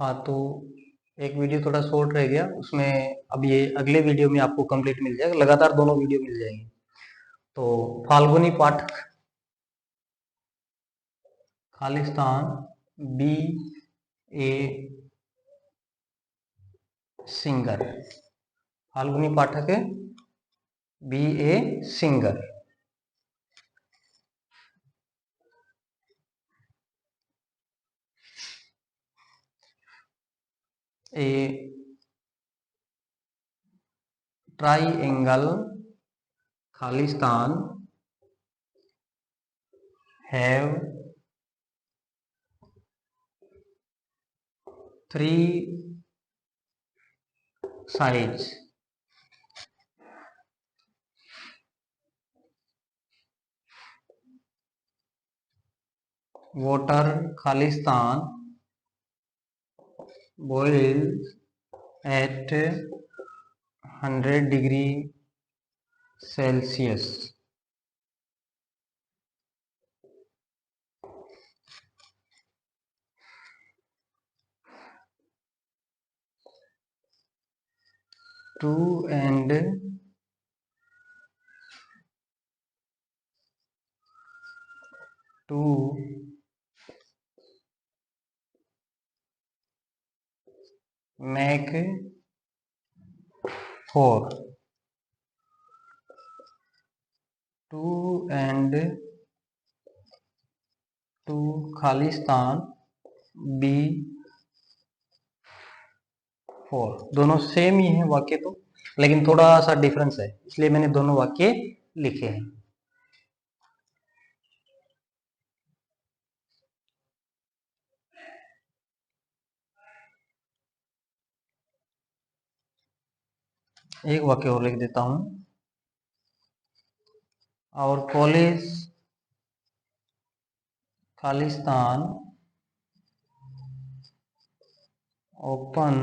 हाँ, तो एक वीडियो थोड़ा शॉर्ट रह गया उसमें। अब ये अगले वीडियो में आपको कंप्लीट मिल जाएगा, लगातार दोनों वीडियो मिल जाएंगे। तो Falguni Pathak, Khalistan, be a singer. Falguni Pathak है, be a singer. A triangle Khalistan have 3 sides. Water Khalistan boils at 100 degree Celsius. To and to make 4. To and to Khalistan B 4। दोनों सेम ही है वाक्य तो, लेकिन थोड़ा सा डिफरेंस है, इसलिए मैंने दोनों वाक्य लिखे हैं। एक वाक्य और लिख देता हूं। और college Khalistan open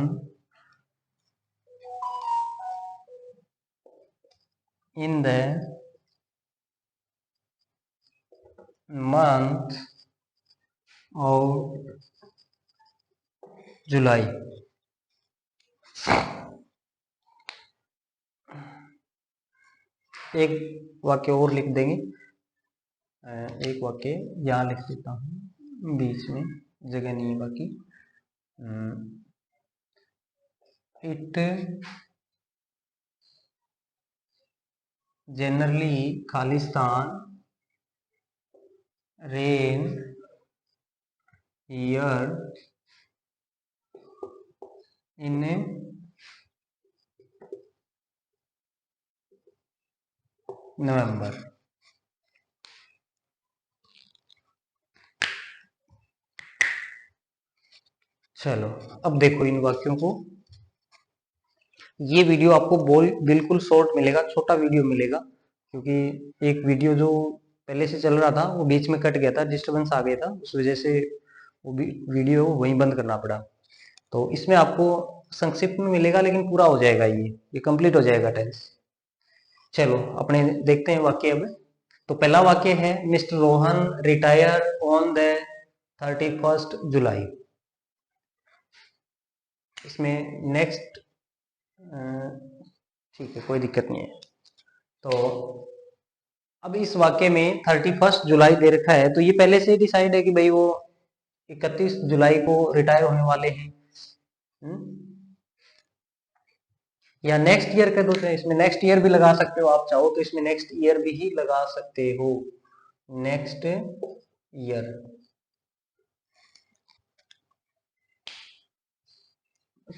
in the month of जुलाई। एक वाक्य और लिख देंगे, एक वाक्य यहां लिख देता हूं, बीच में जगह नहीं है बाकी। It generally Khalistan rain year in November. चलो अब देखो इन वाक्यों को। ये वीडियो आपको बिल्कुल शॉर्ट मिलेगा, छोटा वीडियो मिलेगा, क्योंकि एक वीडियो जो पहले से चल रहा था वो बीच में कट गया था, डिस्टरबेंस आ गया था, उस वजह से वो वीडियो वहीं बंद करना पड़ा। तो इसमें आपको संक्षिप्त में मिलेगा, लेकिन पूरा हो जाएगा, ये कंप्लीट हो जाएगा टेंस। चलो अपने देखते हैं वाक्य अब। तो पहला वाक्य है, mister Rohan retire on the 31 जुलाई। इसमें नेक्स्ट, ठीक है, कोई दिक्कत नहीं है। तो अब इस वाक्य में 31 जुलाई दे रखा है, तो ये पहले से डिसाइड है कि भाई वो 31 जुलाई को रिटायर होने वाले हैं। या नेक्स्ट ईयर का दूसरा, इसमें नेक्स्ट ईयर भी लगा सकते हो, आप चाहो तो इसमें नेक्स्ट ईयर भी ही लगा सकते हो, नेक्स्ट ईयर।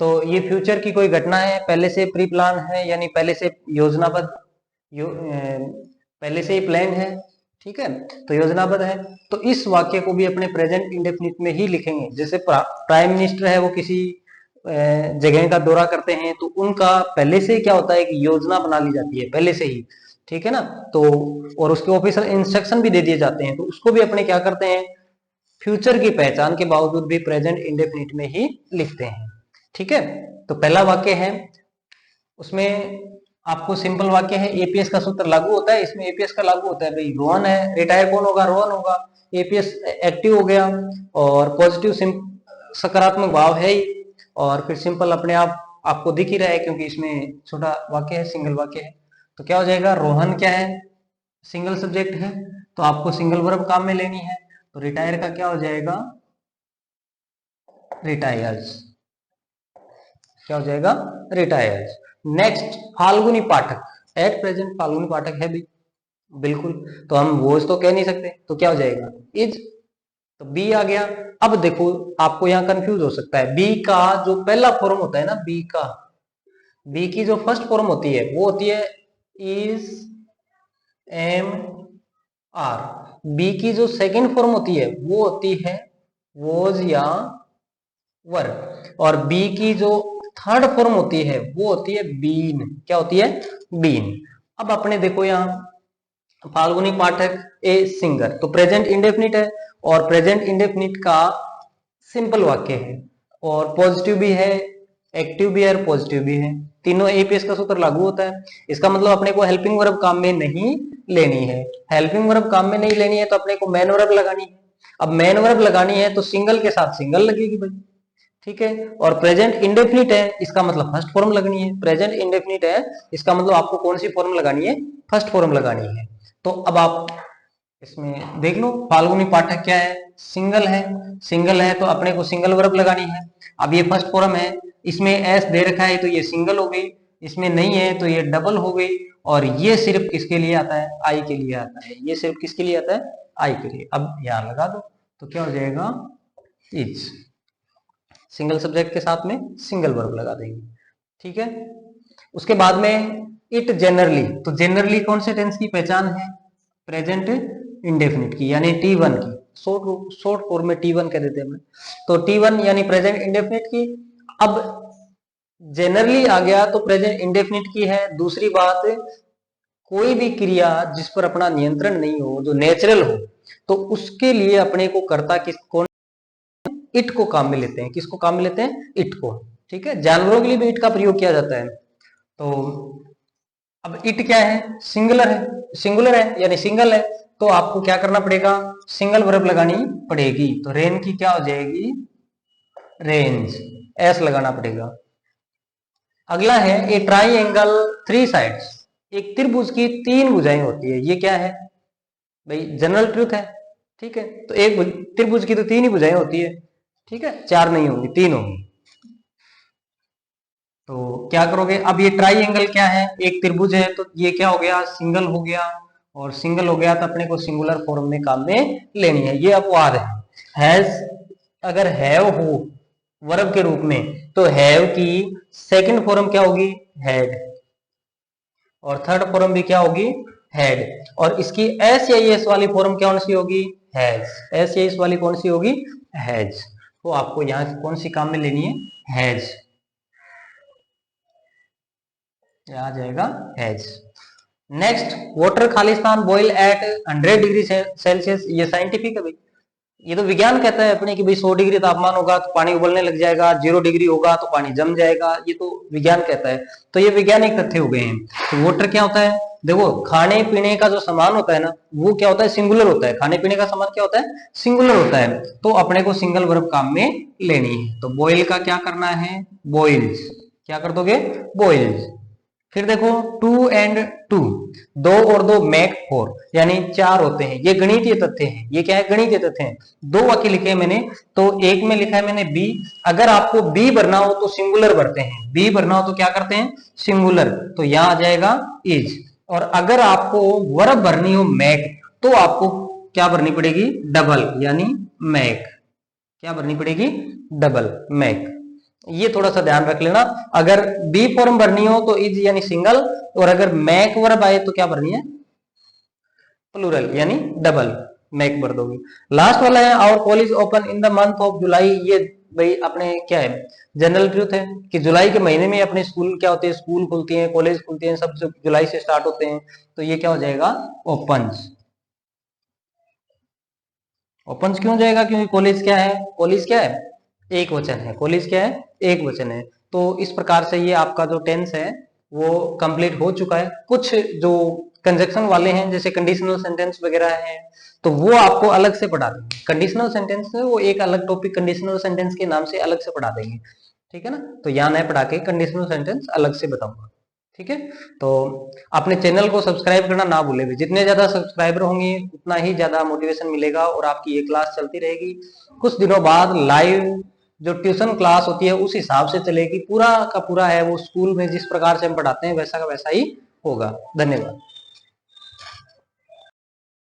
तो ये फ्यूचर की कोई घटना है, पहले से प्री प्लान है, यानी पहले से योजनाबद्ध, पहले से ही प्लान है, ठीक है, तो योजनाबद्ध है। तो इस वाक्य को भी अपने प्रेजेंट इंडेफिनिट में ही लिखेंगे। जैसे प्राइम मिनिस्टर है, वो किसी जगह का दौरा करते हैं, तो उनका पहले से क्या होता है कि योजना बना ली जाती है पहले से ही, ठीक है ना। तो और उसके ऑफिशियल इंस्ट्रक्शन भी दे दिए जाते हैं, तो उसको भी अपने क्या करते हैं, फ्यूचर की पहचान के बावजूद भी प्रेजेंट इंडेफिनिट में ही लिखते हैं, ठीक है। तो पहला वाक्य है, उसमें आपको सिंपल वाक्य है, एपीएस का सूत्र लागू होता है। इसमें एपीएस का लागू होता है, भाई रोहन है, रिटायर कौन होगा, रोहन होगा, एपीएस एक्टिव हो गया। और पॉजिटिव सकारात्मक भाव है ही, और फिर सिंपल अपने आप आपको दिख ही रहा है क्योंकि इसमें छोटा वाक्य है, सिंगल वाक्य है। तो क्या हो जाएगा, रोहन क्या है, सिंगल सब्जेक्ट है, तो आपको सिंगल वर्ब काम में लेनी है। तो रिटायर का क्या हो जाएगा, रिटायर्स। क्या हो जाएगा, retires. Next, Falguni Pathak, at present Falguni Pathak है भी, बिल्कुल, तो हम वॉज तो कह नहीं सकते, तो क्या हो जाएगा, इज। तो बी आ गया। अब देखो आपको यहाँ कंफ्यूज हो सकता है, बी का जो पहला फॉर्म होता है ना, बी की जो फर्स्ट फॉर्म होती है वो होती है इज, एम, आर। बी की जो सेकंड फॉर्म होती है वो होती है वॉज या वर। और बी की जो थर्ड फॉर्म होती है वो होती है बीन। क्या होती है, बीन। अब अपने देखो यहाँ फाल्गुनी पाठक ए सिंगर, तो प्रेजेंट इंडेफिनिट है, और प्रेजेंट इंडेफिनिट का सिंपल वाक्य है, और पॉजिटिव भी है, एक्टिव भी है और पॉजिटिव भी है, तीनों एपीएस का सूत्र लागू होता है। इसका मतलब अपने को हेल्पिंग वर्ब काम में नहीं लेनी है। हेल्पिंग वर्ब काम में नहीं लेनी है तो अपने को मेन वर्ब लगानी है। अब मेन वर्ब लगानी है तो सिंगल के साथ सिंगल लगेगी भाई, ठीक है। और प्रेजेंट इंडेफिनिट है, इसका मतलब फर्स्ट फॉर्म लगनी है। प्रेजेंट इंडेफिनिट है, इसका मतलब आपको कौन सी फॉर्म लगानी है, फर्स्ट फॉर्म लगानी है। तो अब आप इसमें देख लो, फाल्गुनी पाठक क्या है, सिंगल है। सिंगल है तो अपने को सिंगल वर्ब लगानी है। अब ये फर्स्ट फॉर्म है, इसमें एस दे रखा है तो ये सिंगल हो गई, इसमें नहीं है तो ये डबल हो गई, और ये सिर्फ किसके लिए आता है, आई के लिए आता है। ये सिर्फ किसके लिए आता है, आई के लिए। अब यहां लगा दो तो क्या हो जाएगा, इज। सिंगल सब्जेक्ट के साथ में सिंगल वर्ब लगा देंगे, ठीक है। उसके बाद में इट जनरली, तो जनरली कौन से टेंस की पहचान है, प्रेजेंट इंडेफिनिट की, यानी T1 की। शॉर्ट फॉर्म में T1 कह देते हैं। तो T1 यानी प्रेजेंट इंडेफिनिट की। अब जनरली आ गया तो प्रेजेंट इंडेफिनिट की है। दूसरी बात, कोई भी क्रिया जिस पर अपना नियंत्रण नहीं हो, जो नेचुरल हो, तो उसके लिए अपने को कर्ता किस कौन, इट को काम में लेते हैं। किसको काम में लेते हैं, इट को, ठीक है। जानवरों के लिए भी इट का प्रयोग किया जाता है। तो अब इट क्या है, सिंगुलर है, सिंगुलर है यानी सिंगल है, तो आपको क्या करना पड़ेगा, सिंगल वर्ब लगानी पड़ेगी। तो रेन की क्या हो जाएगी, रेंज, एस लगाना पड़ेगा। अगला है ए ट्राइंगल थ्री साइड्स, एक त्रिभुज की तीन भुजाएं होती है। ये क्या है भाई, जनरल ट्रूथ है, ठीक है। तो एक त्रिभुज की तो तीन ही भुजाएं होती है, ठीक है, चार नहीं होंगी, तीन होंगी। तो क्या करोगे, अब ये ट्राइंगल क्या है, एक त्रिभुज है, तो ये क्या हो गया, सिंगल हो गया, और सिंगल हो गया तो अपने को सिंगुलर फॉर्म में काम में लेनी है। ये अपवाद है, हैज अगर हैव हो वर्ब के रूप में, तो हैव की सेकंड फॉर्म क्या होगी, हैड, और थर्ड फॉर्म भी क्या होगी, हैड, और इसकी एस या एस वाली फॉर्म कौन सी होगी, हैज। एस या एस वाली कौन सी होगी, हैज। तो आपको यहां कौन सी काम में लेनी है, हैज, आ जाएगा हैज। Next, water Khalistan boil at 100 degree Celsius, ये साइंटिफिक है भाई, ये तो विज्ञान कहता है अपने कि भाई 100 डिग्री तापमान होगा तो पानी उबलने लग जाएगा, 0 डिग्री होगा तो पानी जम जाएगा, ये तो विज्ञान कहता है। तो ये वैज्ञानिक तथ्य हो गए हैं। तो वाटर क्या होता है, देखो खाने पीने का जो सामान होता है ना, वो क्या होता है, सिंगुलर होता है। खाने पीने का सामान क्या होता है, सिंगुलर होता है, तो अपने को सिंगल वर्ब काम में लेनी है। तो बॉयल का क्या करना है, बॉइल्स, क्या कर दोगे, बॉइल्स। फिर देखो टू एंड टू, दो और दो मेक फोर, यानी चार होते हैं। ये गणितीय तथ्य हैं, ये क्या है, गणितीय तथ्य हैं। दो वाक्य लिखे हैं मैंने, तो एक में लिखा है मैंने बी। अगर आपको बी भरना हो तो सिंगुलर भरते हैं, बी भरना हो तो क्या करते हैं, सिंगुलर, तो यहां आ जाएगा इज। और अगर आपको वर्ब भरनी हो मैक, तो आपको क्या भरनी पड़ेगी, डबल, यानी मैक। क्या भरनी पड़ेगी, डबल, मैक। ये थोड़ा सा ध्यान रख लेना। अगर बी फॉर्म भरनी हो तो इज यानी सिंगल, और अगर मैक वर्ब आए तो क्या भरनी है, प्लूरल, यानी डबल, मैक भर दोगे। लास्ट वाला है our college open in the month of July. ये भाई अपने क्या है, जनरल ट्रूथ है कि जुलाई के महीने में अपने स्कूल क्या होते हैं, स्कूल खुलती हैं, कॉलेज खुलते हैं, सब जुलाई से स्टार्ट होते हैं। तो ये क्या हो जाएगा, ओपन। ओपन क्यों जाएगा, क्योंकि कॉलेज क्या है, कॉलेज क्या है, एक वचन है, कॉलेज क्या है, एक वचन है। तो इस प्रकार से ये आपका जो टेंस है वो कंप्लीट हो चुका है। कुछ जो कंजक्शन वाले हैं, जैसे कंडीशनल सेंटेंस वगैरह हैं, तो वो आपको अलग से पढ़ा देंगे। कंडीशनल सेंटेंस है वो एक अलग टॉपिक कंडीशनल सेंटेंस के नाम से अलग से पढ़ा देंगे, ठीक है ना। तो यहाँ मैं पढ़ा के कंडीशनल सेंटेंस अलग से बताऊंगा, ठीक है। तो अपने चैनल को सब्सक्राइब करना ना भूले भी, जितने ज्यादा सब्सक्राइबर होंगे उतना ही ज्यादा मोटिवेशन मिलेगा और आपकी ये क्लास चलती रहेगी। कुछ दिनों बाद लाइव जो ट्यूशन क्लास होती है उस हिसाब से चलेगी, पूरा का पूरा है वो स्कूल में जिस प्रकार से हम पढ़ाते हैं वैसा का वैसा ही होगा। धन्यवाद।